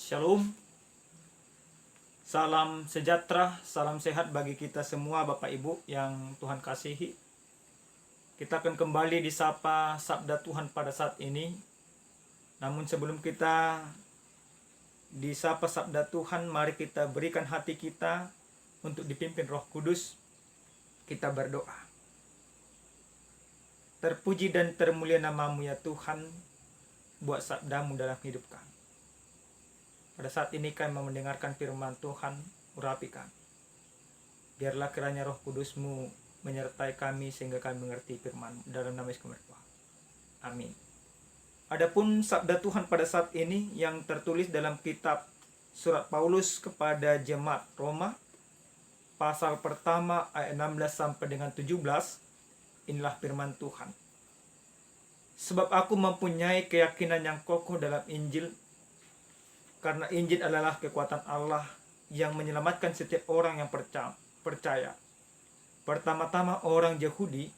Shalom, salam sejahtera, salam sehat bagi kita semua Bapak Ibu yang Tuhan kasihi. Kita akan kembali disapa Sabda Tuhan pada saat ini. Namun sebelum kita disapa Sabda Tuhan, mari kita berikan hati kita untuk dipimpin Roh Kudus. Kita berdoa. Terpuji dan termulia nama-Mu ya Tuhan, buat sabda-Mu dalam hidup kami. Pada saat ini kami mendengarkan firman Tuhan, urapi kami. Biarlah kiranya Roh Kudus-Mu menyertai kami sehingga kami mengerti firman dalam nama Yesus kami berdoa. Amin. Adapun sabda Tuhan pada saat ini yang tertulis dalam kitab surat Paulus kepada jemaat Roma, pasal pertama ayat 16 sampai dengan 17, inilah firman Tuhan. Sebab aku mempunyai keyakinan yang kokoh dalam Injil, karena Injil adalah kekuatan Allah yang menyelamatkan setiap orang yang percaya. Pertama-tama orang Yahudi,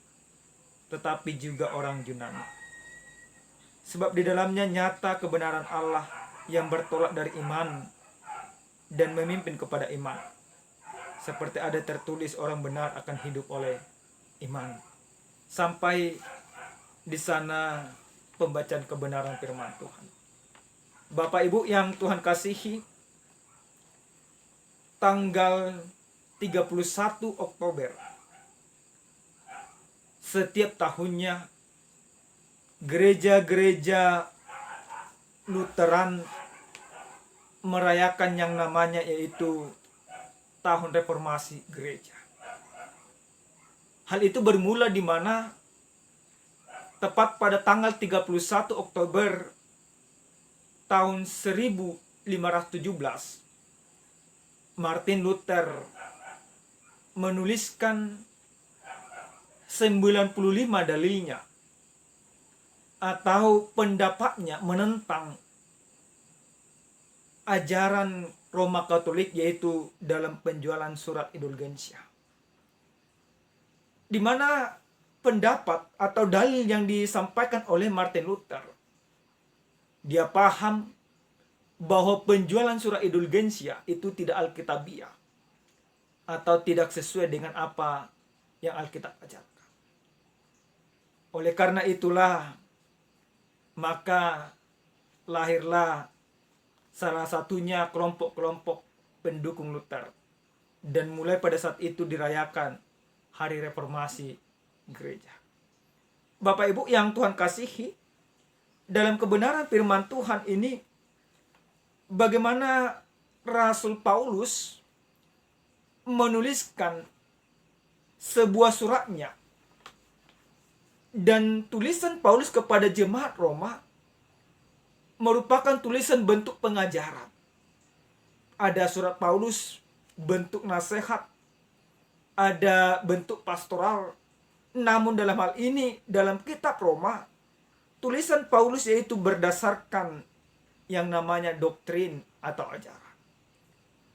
tetapi juga orang Yunani. Sebab di dalamnya nyata kebenaran Allah yang bertolak dari iman dan memimpin kepada iman. Seperti ada tertulis, orang benar akan hidup oleh iman. Sampai di sana pembacaan kebenaran firman Tuhan. Bapak Ibu yang Tuhan kasihi, tanggal 31 Oktober setiap tahunnya gereja-gereja Lutheran merayakan yang namanya yaitu Tahun Reformasi Gereja. Hal itu bermula di mana tepat pada tanggal 31 Oktober tahun 1517, Martin Luther menuliskan 95 dalilnya atau pendapatnya menentang ajaran Roma Katolik, yaitu dalam penjualan surat indulgensia. Di mana pendapat atau dalil yang disampaikan oleh Martin Luther, dia paham bahwa penjualan surat indulgensia itu tidak alkitabiah atau tidak sesuai dengan apa yang Alkitab ajarkan. Oleh karena itulah, maka lahirlah salah satunya kelompok-kelompok pendukung Luther. Dan mulai pada saat itu dirayakan Hari Reformasi Gereja. Bapak Ibu yang Tuhan kasihi, dalam kebenaran firman Tuhan ini, bagaimana Rasul Paulus menuliskan sebuah suratnya. Dan tulisan Paulus kepada jemaat Roma merupakan tulisan bentuk pengajaran. Ada surat Paulus bentuk nasihat, ada bentuk pastoral. Namun dalam hal ini, dalam kitab Roma, tulisan Paulus yaitu berdasarkan yang namanya doktrin atau ajaran.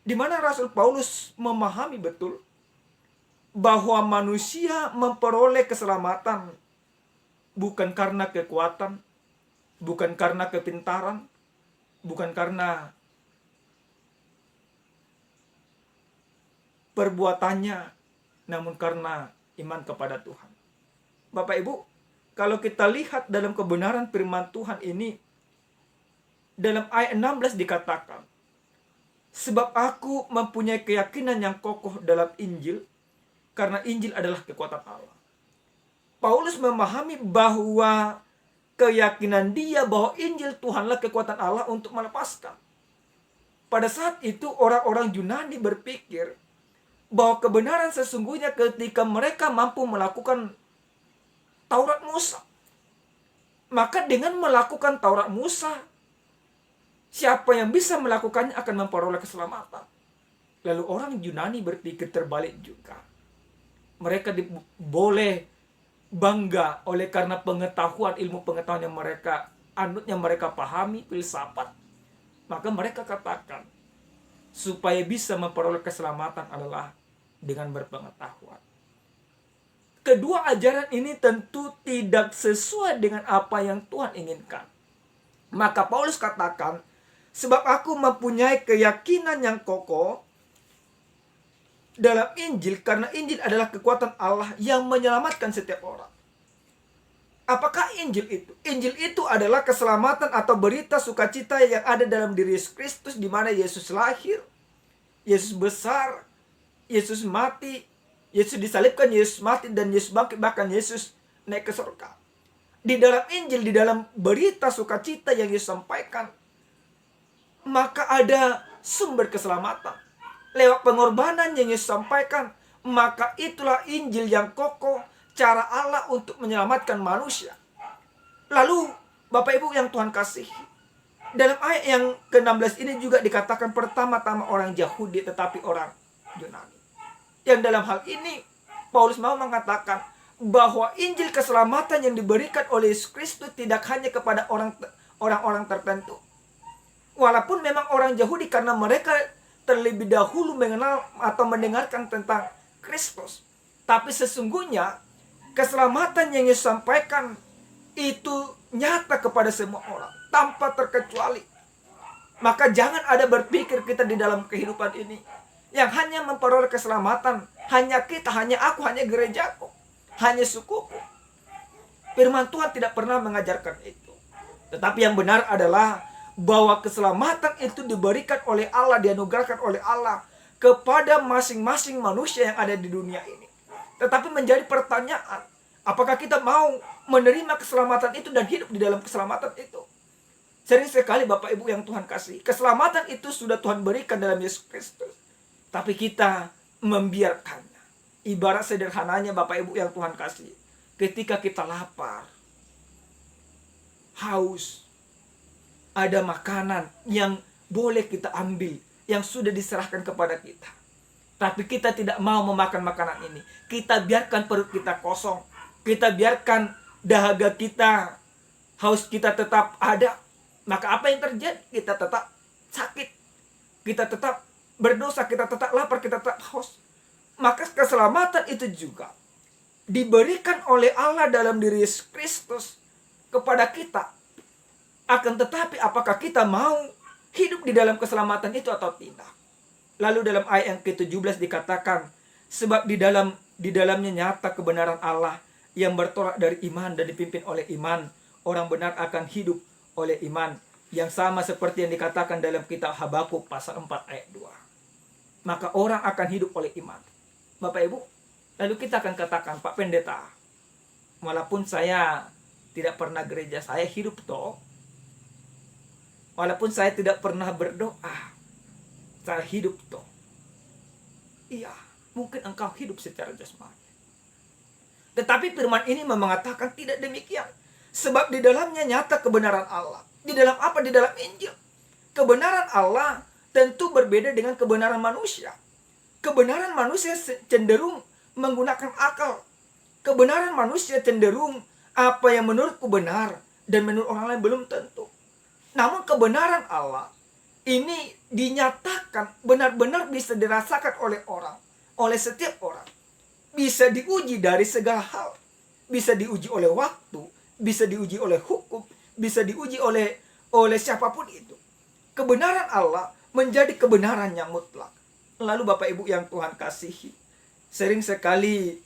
Di mana Rasul Paulus memahami betul bahwa manusia memperoleh keselamatan bukan karena kekuatan, bukan karena kepintaran, bukan karena perbuatannya, namun karena iman kepada Tuhan. Bapak Ibu, kalau kita lihat dalam kebenaran firman Tuhan ini, dalam ayat 16 dikatakan, sebab aku mempunyai keyakinan yang kokoh dalam Injil, karena Injil adalah kekuatan Allah. Paulus memahami bahwa keyakinan dia bahwa Injil Tuhanlah kekuatan Allah untuk melepaskan. Pada saat itu orang-orang Yunani berpikir bahwa kebenaran sesungguhnya ketika mereka mampu melakukan Taurat Musa. Maka dengan melakukan Taurat Musa, siapa yang bisa melakukannya akan memperoleh keselamatan. Lalu orang Yunani berpikir terbalik juga. Mereka boleh bangga oleh karena pengetahuan, ilmu pengetahuan yang mereka anut, yang mereka pahami, filsafat. Maka mereka katakan, supaya bisa memperoleh keselamatan adalah dengan berpengetahuan. Kedua ajaran ini tentu tidak sesuai dengan apa yang Tuhan inginkan. Maka Paulus katakan, Sebab aku mempunyai keyakinan yang kokoh dalam Injil, karena Injil adalah kekuatan Allah yang menyelamatkan setiap orang. Apakah Injil itu? Injil itu adalah keselamatan atau berita sukacita yang ada dalam diri Yesus Kristus, di mana Yesus lahir, Yesus besar, Yesus mati, Yesus disalibkan, Yesus mati, dan Yesus bangkit, bahkan Yesus naik ke surga. Di dalam Injil, di dalam berita sukacita yang Yesus sampaikan, maka ada sumber keselamatan. Lewat pengorbanan yang Yesus sampaikan, maka itulah Injil yang kokoh, cara Allah untuk menyelamatkan manusia. Lalu, Bapak Ibu yang Tuhan kasih, dalam ayat yang ke-16 ini juga dikatakan pertama-tama orang Yahudi tetapi orang Yunani. Yang dalam hal ini, Paulus mau mengatakan bahwa Injil keselamatan yang diberikan oleh Yesus Kristus tidak hanya kepada orang-orang tertentu. Walaupun memang orang Yahudi, karena mereka terlebih dahulu mengenal atau mendengarkan tentang Kristus. Tapi sesungguhnya keselamatan yang Yesus sampaikan itu nyata kepada semua orang, tanpa terkecuali. Maka jangan ada berpikir kita di dalam kehidupan ini yang hanya memperoleh keselamatan hanya kita, hanya aku, hanya gerejaku, hanya sukuku. Firman Tuhan tidak pernah mengajarkan itu. Tetapi yang benar adalah bahwa keselamatan itu diberikan oleh Allah, dianugerahkan oleh Allah kepada masing-masing manusia yang ada di dunia ini. Tetapi menjadi pertanyaan, apakah kita mau menerima keselamatan itu dan hidup di dalam keselamatan itu? Sering sekali Bapak Ibu yang Tuhan kasih, keselamatan itu sudah Tuhan berikan dalam Yesus Kristus, tapi kita membiarkannya. Ibarat sederhananya Bapak Ibu yang Tuhan kasih, ketika kita lapar, haus, ada makanan yang boleh kita ambil, yang sudah diserahkan kepada kita, tapi kita tidak mau memakan makanan ini. Kita biarkan perut kita kosong, kita biarkan dahaga kita, haus kita tetap ada. Maka apa yang terjadi? Kita tetap sakit, kita tetap berdosa, kita tetap lapar, kita tetap haus. Maka keselamatan itu juga diberikan oleh Allah dalam diri Yesus Kristus kepada kita. Akan tetapi apakah kita mau hidup di dalam keselamatan itu atau tidak? Lalu dalam ayat yang ke-17 dikatakan, sebab di dalamnya nyata kebenaran Allah yang bertolak dari iman dan dipimpin oleh iman. Orang benar akan hidup oleh iman, yang sama seperti yang dikatakan dalam kitab Habakuk pasal 4 ayat 2. Maka orang akan hidup oleh iman. Bapak Ibu, lalu kita akan katakan, Pak Pendeta, walaupun saya tidak pernah gereja, saya hidup toh. Walaupun saya tidak pernah berdoa, saya hidup toh. Iya, mungkin engkau hidup secara jasmani. Tetapi firman ini mengatakan tidak demikian. Sebab di dalamnya nyata kebenaran Allah. Di dalam apa? Di dalam Injil. Kebenaran Allah tentu berbeda dengan kebenaran manusia. Kebenaran manusia cenderung menggunakan akal. Kebenaran manusia cenderung apa yang menurutku benar dan menurut orang lain belum tentu. Namun kebenaran Allah ini dinyatakan benar-benar bisa dirasakan oleh orang, oleh setiap orang. Bisa diuji dari segala hal. Bisa diuji oleh waktu, bisa diuji oleh hukum, bisa diuji oleh siapapun itu. Kebenaran Allah menjadi kebenaran yang mutlak. Lalu Bapak Ibu yang Tuhan kasihi, sering sekali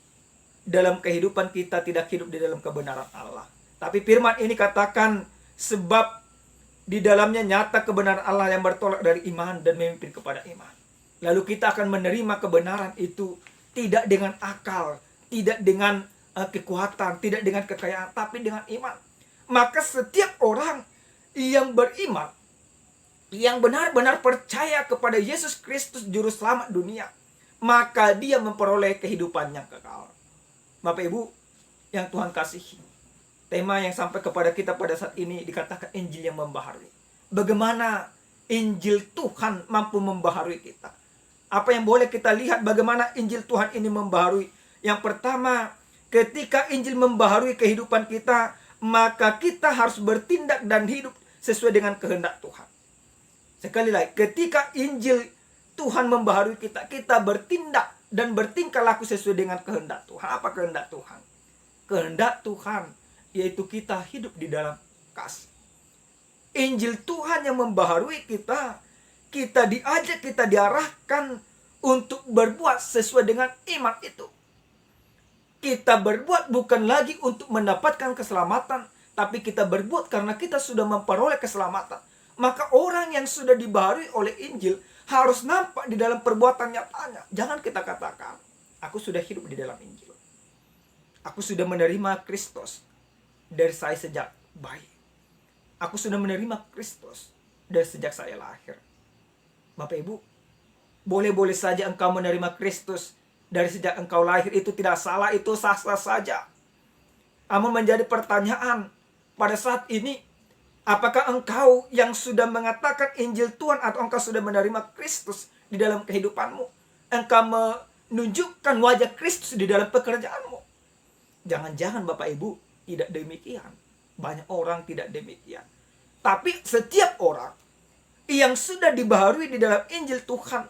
dalam kehidupan kita tidak hidup di dalam kebenaran Allah. Tapi firman ini katakan, sebab di dalamnya nyata kebenaran Allah yang bertolak dari iman dan memimpin kepada iman. Lalu kita akan menerima kebenaran itu tidak dengan akal, tidak dengan kekuatan, tidak dengan kekayaan, tapi dengan iman. Maka setiap orang yang beriman, yang benar-benar percaya kepada Yesus Kristus Juru Selamat dunia, maka dia memperoleh kehidupan yang kekal. Bapak Ibu yang Tuhan kasihi, tema yang sampai kepada kita pada saat ini dikatakan Injil yang membaharui. Bagaimana Injil Tuhan mampu membaharui kita? Apa yang boleh kita lihat bagaimana Injil Tuhan ini membaharui? Yang pertama, ketika Injil membaharui kehidupan kita, maka kita harus bertindak dan hidup sesuai dengan kehendak Tuhan. Sekali lagi, ketika Injil Tuhan membaharui kita, kita bertindak dan bertingkah laku sesuai dengan kehendak Tuhan. Apa kehendak Tuhan? Kehendak Tuhan yaitu kita hidup di dalam kasih. Injil Tuhan yang membaharui kita. Kita diajak, kita diarahkan untuk berbuat sesuai dengan iman itu. Kita berbuat bukan lagi untuk mendapatkan keselamatan, tapi kita berbuat karena kita sudah memperoleh keselamatan. Maka orang yang sudah dibaharui oleh Injil harus nampak di dalam perbuatan nyatanya. Jangan kita katakan, aku sudah hidup di dalam Injil. Aku sudah menerima Kristus dari saya sejak bayi. Aku sudah menerima Kristus dari sejak saya lahir. Bapak Ibu, boleh-boleh saja engkau menerima Kristus dari sejak engkau lahir, itu tidak salah, itu sah-sah saja. Namun menjadi pertanyaan pada saat ini, apakah engkau yang sudah mengatakan Injil Tuhan atau engkau sudah menerima Kristus di dalam kehidupanmu? Engkau menunjukkan wajah Kristus di dalam pekerjaanmu? Jangan-jangan Bapak Ibu tidak demikian. Banyak orang tidak demikian. Tapi setiap orang yang sudah dibaharui di dalam Injil Tuhan,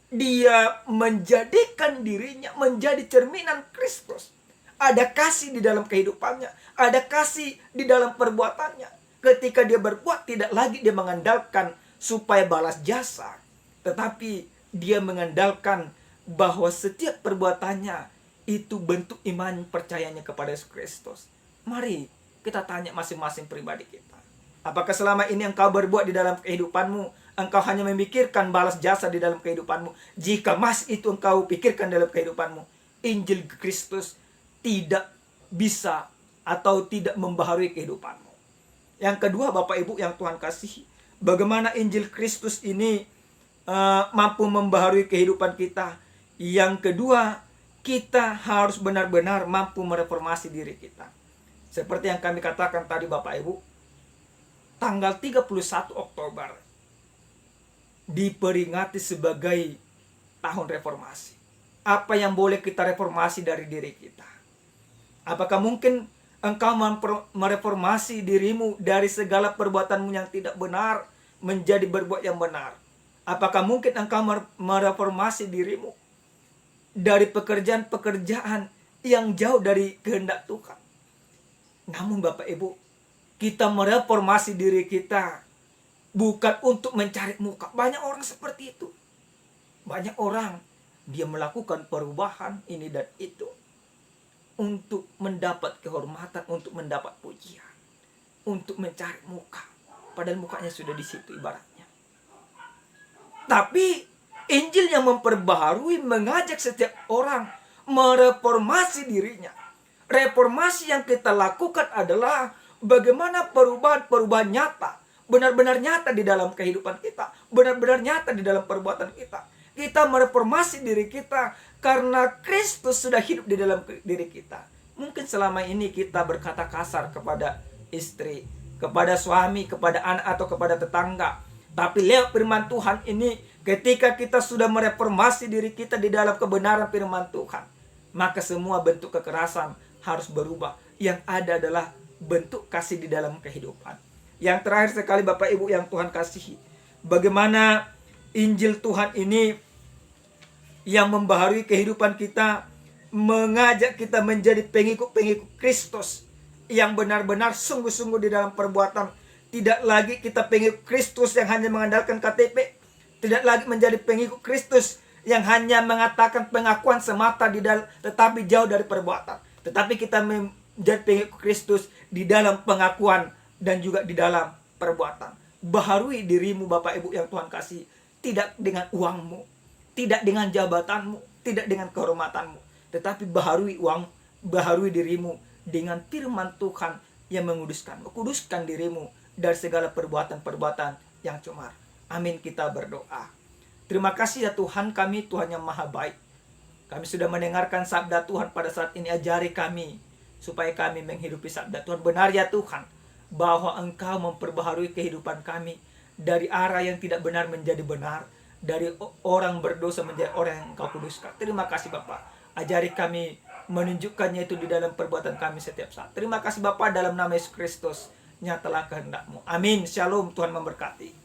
dia menjadikan dirinya menjadi cerminan Kristus. Ada kasih di dalam kehidupannya, ada kasih di dalam perbuatannya. Ketika dia berbuat, tidak lagi dia mengandalkan supaya balas jasa, tetapi dia mengandalkan bahwa setiap perbuatannya itu bentuk iman percayanya kepada Yesus Kristus. Mari kita tanya masing-masing pribadi kita. Apakah selama ini engkau berbuat di dalam kehidupanmu, engkau hanya memikirkan balas jasa di dalam kehidupanmu? Jika masih itu engkau pikirkan dalam kehidupanmu, Injil Kristus tidak bisa atau tidak membaharui kehidupanmu. Yang kedua, Bapak Ibu yang Tuhan kasihi, bagaimana Injil Kristus ini mampu membaharui kehidupan kita? Yang kedua, kita harus benar-benar mampu mereformasi diri kita. Seperti yang kami katakan tadi Bapak Ibu, tanggal 31 Oktober diperingati sebagai tahun reformasi. Apa yang boleh kita reformasi dari diri kita? Apakah mungkin engkau mereformasi dirimu dari segala perbuatanmu yang tidak benar menjadi berbuat yang benar? Apakah mungkin engkau mereformasi dirimu dari pekerjaan-pekerjaan yang jauh dari kehendak Tuhan? Namun Bapak Ibu, kita mereformasi diri kita bukan untuk mencari muka. Banyak orang seperti itu. Banyak orang dia melakukan perubahan ini dan itu untuk mendapat kehormatan, untuk mendapat pujian, untuk mencari muka. Padahal mukanya sudah di situ ibaratnya. Tapi Injil yang memperbaharui mengajak setiap orang mereformasi dirinya. Reformasi yang kita lakukan adalah bagaimana perubahan nyata, benar-benar nyata di dalam kehidupan kita, benar-benar nyata di dalam perbuatan kita. Kita mereformasi diri kita karena Kristus sudah hidup di dalam diri kita. Mungkin selama ini kita berkata kasar kepada istri, kepada suami, kepada anak atau kepada tetangga. Tapi lewat firman Tuhan ini, ketika kita sudah mereformasi diri kita di dalam kebenaran firman Tuhan, maka semua bentuk kekerasan harus berubah. Yang ada adalah bentuk kasih di dalam kehidupan. Yang terakhir sekali Bapak Ibu yang Tuhan kasihi, bagaimana Injil Tuhan ini yang membaharui kehidupan kita, mengajak kita menjadi pengikut-pengikut Kristus yang benar-benar sungguh-sungguh di dalam perbuatan. Tidak lagi kita pengikut Kristus yang hanya mengandalkan KTP, tidak lagi menjadi pengikut Kristus yang hanya mengatakan pengakuan semata di dalam, tetapi jauh dari perbuatan. Tetapi kita menjadi pengikut Kristus di dalam pengakuan dan juga di dalam perbuatan. Baharui dirimu Bapak Ibu yang Tuhan kasih, tidak dengan uangmu, tidak dengan jabatanmu, tidak dengan kehormatanmu, tetapi baharui dirimu dengan firman Tuhan yang menguduskanmu. Kuduskan dirimu dari segala perbuatan-perbuatan yang cemar. Amin, kita berdoa. Terima kasih ya Tuhan kami, Tuhan yang maha baik. Kami sudah mendengarkan sabda Tuhan pada saat ini. Ajari kami supaya kami menghidupi sabda Tuhan. Benar ya Tuhan, bahwa Engkau memperbaharui kehidupan kami dari arah yang tidak benar menjadi benar, dari orang berdosa menjadi orang yang Engkau kuduskan. Terima kasih Bapa. Ajari kami menunjukkannya itu di dalam perbuatan kami setiap saat. Terima kasih Bapa, dalam nama Yesus Kristus nyatalah kehendak-Mu. Amin. Shalom. Tuhan memberkati.